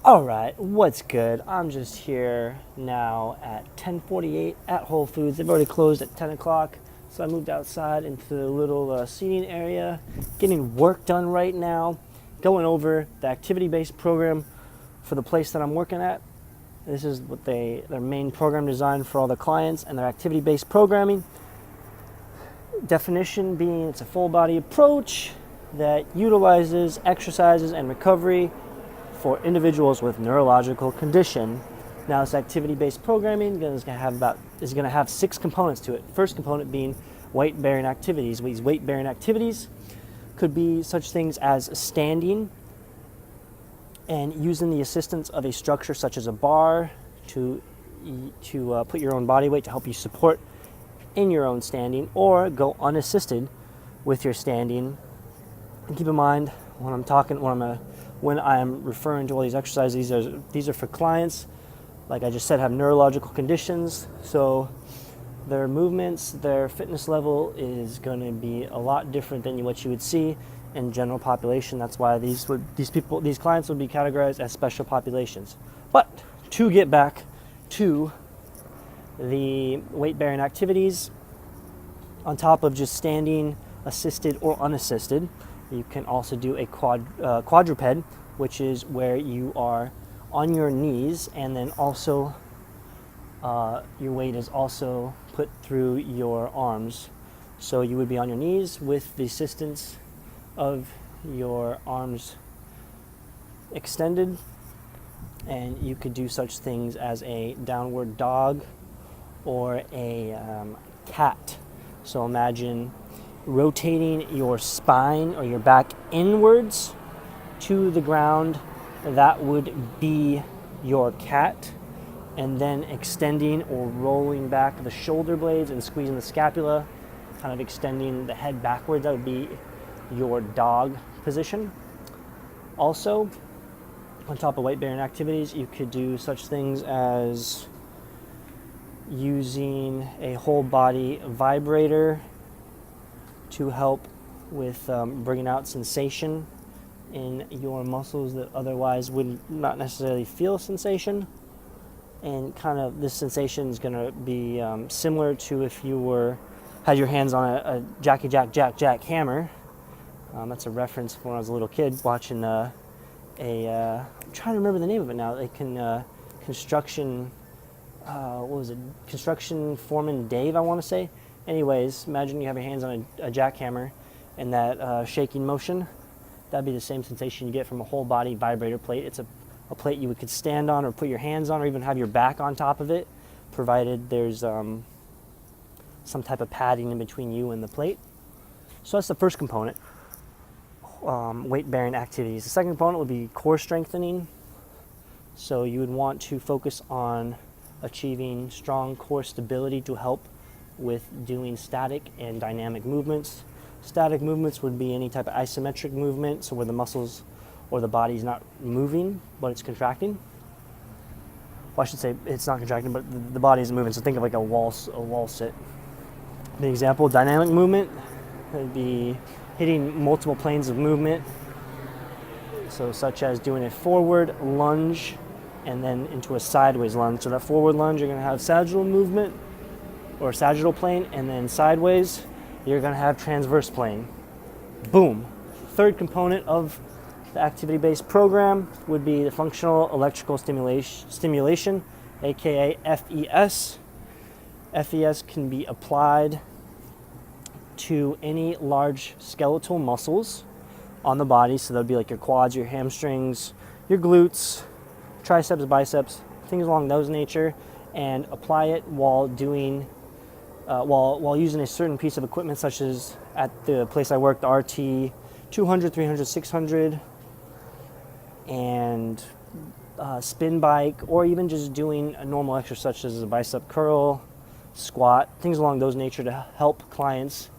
Alright, what's good? I'm just here now at 10:48 at Whole Foods. They've already closed at 10 o'clock, so I moved outside into the little seating area, getting work done right now, going over the activity-based program for the place that I'm working at. This is what their main program designed for all the clients and their activity-based programming. Definition being it's a full body approach that utilizes exercises and recovery for individuals with neurological condition. Now, this activity-based programming is going to have 6 components to it. First component being weight-bearing activities. These weight-bearing activities could be such things as standing and using the assistance of a structure such as a bar to put your own body weight to help you support in your own standing, or go unassisted with your standing. And keep in mind when I'm referring to all these exercises, these are for clients, like I just said, have neurological conditions, so their movements, their fitness level is going to be a lot different than what you would see in general population. That's why these clients would be categorized as special populations. But to get back to the weight-bearing activities, on top of just standing, assisted or unassisted, you can also do a quadruped, which is where you are on your knees, and then also your weight is also put through your arms. So you would be on your knees with the assistance of your arms extended, and you could do such things as a downward dog or a cat. So imagine rotating your spine or your back inwards to the ground. That would be your cat. And then extending or rolling back the shoulder blades and squeezing the scapula, kind of extending the head backwards. That would be your dog position. Also, on top of weight-bearing activities, you could do such things as using a whole body vibrator to help with bringing out sensation in your muscles that otherwise would not necessarily feel sensation. And kind of this sensation is going to be similar to if you had your hands on a Jacky Jack hammer. That's a reference from when I was a little kid watching I'm trying to remember the name of it now. Construction foreman Dave, I want to say. Anyways, imagine you have your hands on a jackhammer and that shaking motion. That'd be the same sensation you get from a whole body vibrator plate. It's a plate you could stand on or put your hands on or even have your back on top of it, provided there's some type of padding in between you and the plate. So that's the first component, weight-bearing activities. The second component would be core strengthening. So you would want to focus on achieving strong core stability to help with doing static and dynamic movements. Static movements would be any type of isometric movement, so where the muscles or the body is not moving, but it's contracting. Well, I should say it's not contracting, but the body is moving. So think of like a wall sit. The example, dynamic movement would be hitting multiple planes of movement. So such as doing a forward lunge and then into a sideways lunge. So that forward lunge, you're going to have sagittal movement or sagittal plane, and then sideways, you're going to have transverse plane. Boom. Third component of the activity-based program would be the functional electrical stimulation, aka FES. FES can be applied to any large skeletal muscles on the body. So that would be like your quads, your hamstrings, your glutes, triceps, biceps, things along those nature, and apply it while doing while using a certain piece of equipment, such as at the place I work, the RT 200, 300, 600, and spin bike, or even just doing a normal exercise such as a bicep curl, squat, things along those nature to help clients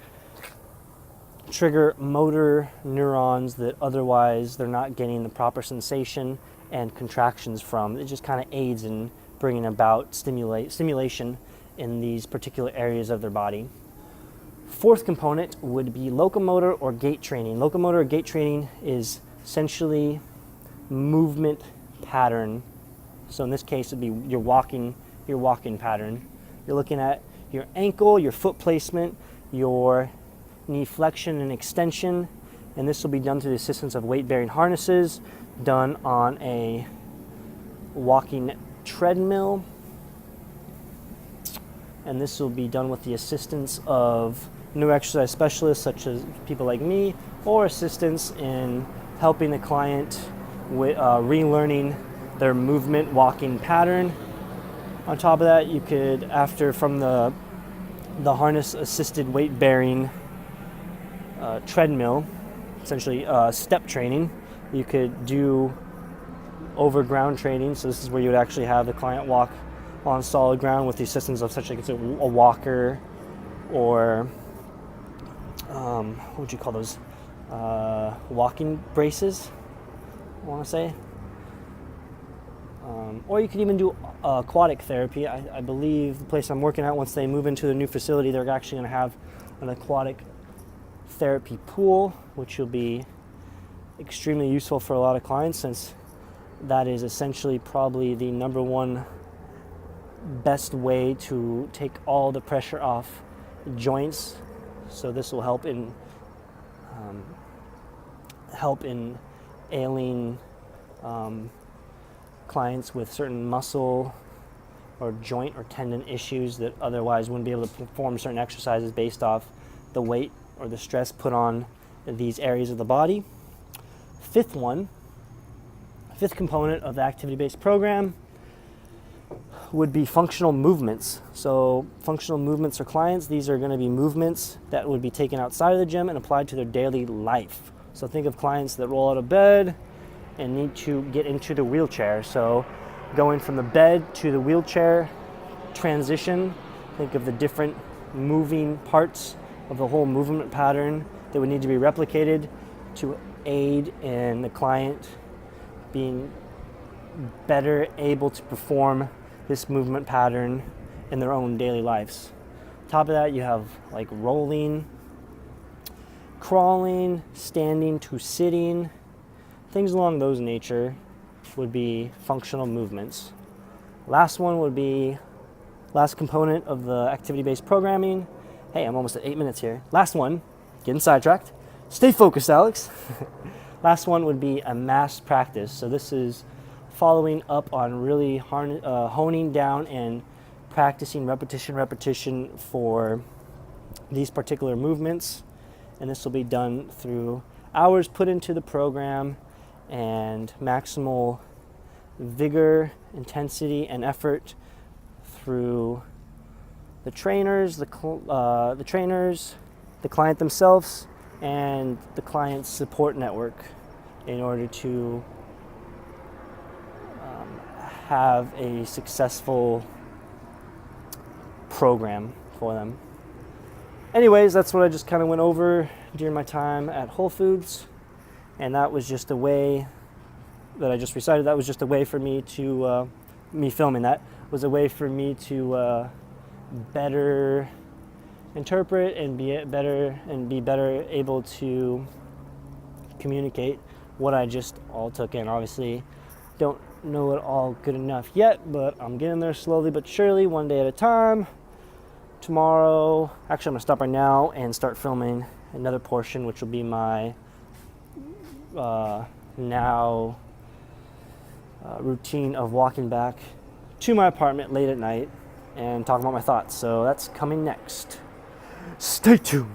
trigger motor neurons that otherwise they're not getting the proper sensation and contractions from. It just kind of aids in bringing about stimulation in these particular areas of their body. Fourth component would be locomotor or gait training. Locomotor or gait training is essentially movement pattern. So in this case, it'd be your walking pattern. You're looking at your ankle, your foot placement, your knee flexion and extension, and this will be done through the assistance of weight-bearing harnesses, done on a walking treadmill, and this will be done with the assistance of new exercise specialists such as people like me, or assistance in helping the client with relearning their movement walking pattern. On top of that, you could, from the harness assisted weight bearing treadmill, essentially step training, you could do over ground training. So this is where you would actually have the client walk on solid ground with the assistance of such like a walker, or what would you call those, walking braces, I want to say. Or you could even do aquatic therapy. I believe the place I'm working at, once they move into the new facility, they're actually going to have an aquatic therapy pool, which will be extremely useful for a lot of clients, since that is essentially probably the number one best way to take all the pressure off joints. So this will help in ailing clients with certain muscle or joint or tendon issues that otherwise wouldn't be able to perform certain exercises based off the weight or the stress put on these areas of the body. Fifth component of the activity-based program would be functional movements. So functional movements for clients, these are going to be movements that would be taken outside of the gym and applied to their daily life. So think of clients that roll out of bed and need to get into the wheelchair. So going from the bed to the wheelchair transition, think of the different moving parts of the whole movement pattern that would need to be replicated to aid in the client being better able to perform this movement pattern in their own daily lives. Top of that, you have like rolling, crawling, standing to sitting, things along those nature would be functional movements. Last component of the activity-based programming. Hey, I'm almost at 8 minutes here. Last one, getting sidetracked. Stay focused, Alex. Last one would be a mass practice. So this is following up on really honing down and practicing repetition for these particular movements. And this will be done through hours put into the program and maximal vigor, intensity, and effort through the trainers, the client themselves, and the client's support network, in order to have a successful program for them. Anyways, that's what I just kind of went over during my time at Whole Foods, and that was just a way that I just recited. That was just a way for me to, me filming that was a way for me to better interpret and be better able to communicate what I just all took in. Obviously, don't know it all good enough yet, but I'm getting there slowly but surely, one day at a time. Tomorrow, actually I'm gonna stop right now and start filming another portion, which will be my routine of walking back to my apartment late at night and talking about my thoughts. So that's coming next. Stay tuned.